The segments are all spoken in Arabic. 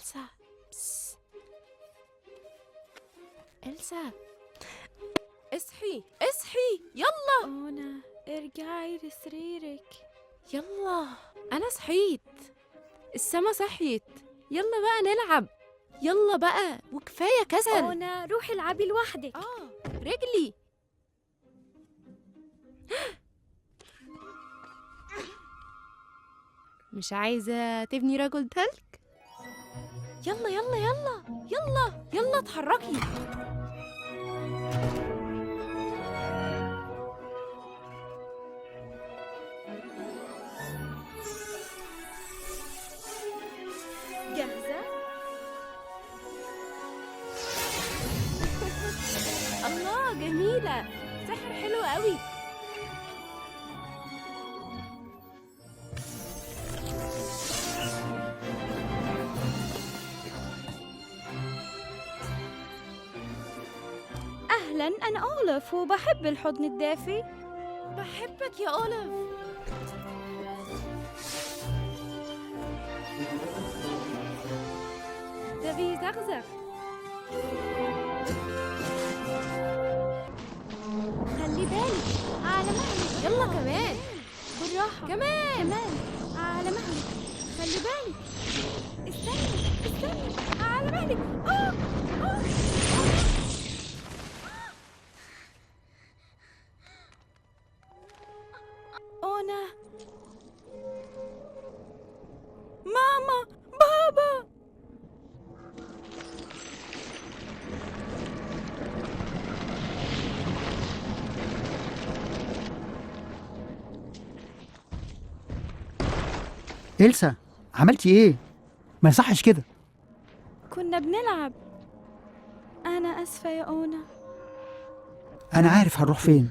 إلسا. بس. إلسا اصحي اصحي يلا. أونا ارجعي لسريرك. يلا أنا صحيت، السما صحيت، يلا بقى نلعب. يلا بقى وكفاية كسل. أونا روحي العبي لوحدك. رجلي. مش عايزة تبني رجل تلج؟ يلا يلا يلا يلا يلا اتحركي. جاهزة؟ الله جميلة، سحر حلو قوي. أهلاً، أنا أولف وبحب الحضن الدافي. بحبك يا أولف. ده بيزغزغ. خلي بالك على مهلك. يلا كمان بالراحة. كمان. على مهلك. خلي بالك. استني على مهلك. أونا، ماما، بابا. إلسا، عملتي إيه؟ ما يصحش كده. كنا بنلعب. أنا أسفة يا أونا. أنا عارف هنروح فين.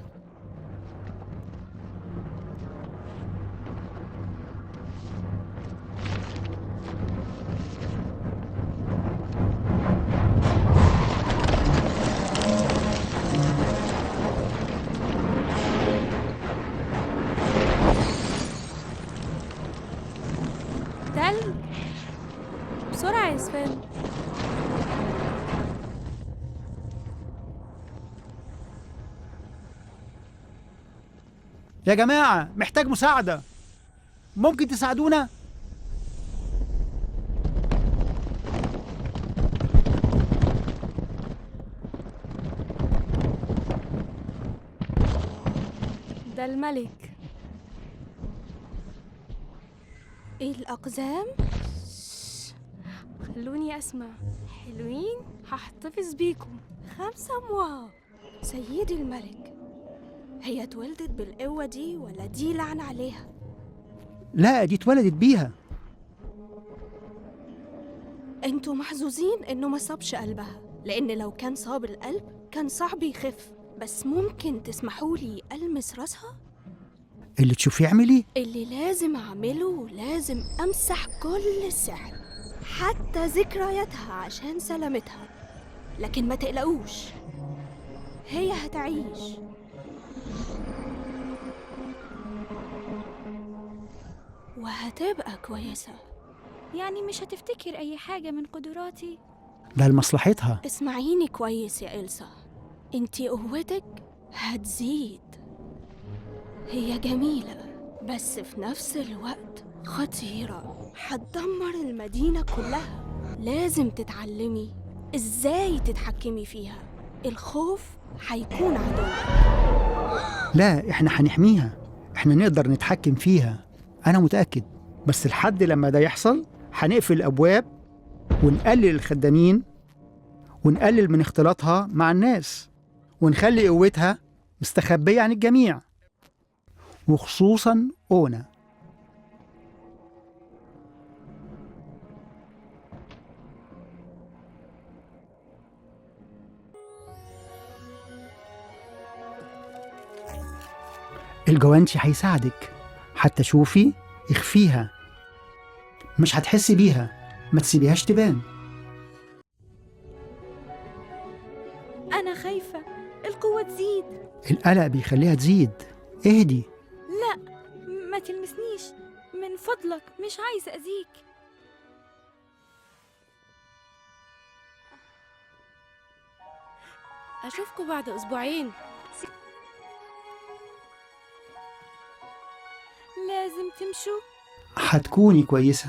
تلج بسرعة يا سفان. يا جماعة محتاج مساعدة، ممكن تساعدونا؟ ده الملك. إيه الأقزام؟ خلوني أسمع. حلوين، هحتفظ بيكم. 5 موا. سيدي الملك، هي اتولدت بالقوة دي ولا دي لعن عليها؟ لا، دي اتولدت بيها. انتوا محظوظين انه ما صابش قلبها، لان لو كان صاب القلب كان صعب يخف. بس ممكن تسمحولي ألمس راسها؟ اللي تشوفيه اعملي. اللي لازم أعمله لازم أمسح كل السحر، حتى ذكرياتها عشان سلامتها. لكن ما تقلقوش، هي هتعيش. وهتبقى كويسة. يعني مش هتفتكر أي حاجة من قدراتي؟ ده لمصلحتها. اسمعيني كويس يا إلسا، انتي قوتك هتزيد. هي جميلة بس في نفس الوقت خطيرة، هتدمر المدينة كلها. لازم تتعلمي ازاي تتحكمي فيها. الخوف هيكون عدو. لا، احنا هنحميها، احنا نقدر نتحكم فيها، أنا متأكد. بس لحد لما ده يحصل هنقفل الأبواب ونقلل الخدامين ونقلل من اختلاطها مع الناس ونخلي قوتها مستخبية عن الجميع، وخصوصا أونا. الجوانتي هيساعدك. حتى شوفي، اخفيها، مش هتحسي بيها، ما تسيبيهاش تبان. أنا خايفة القوة تزيد. القلق بيخليها تزيد. اهدي. لا، ما تلمسنيش من فضلك، مش عايزة أذيك. اشوفكم بعد اسبوعين. لازم تمشوا. هتكوني كويسة.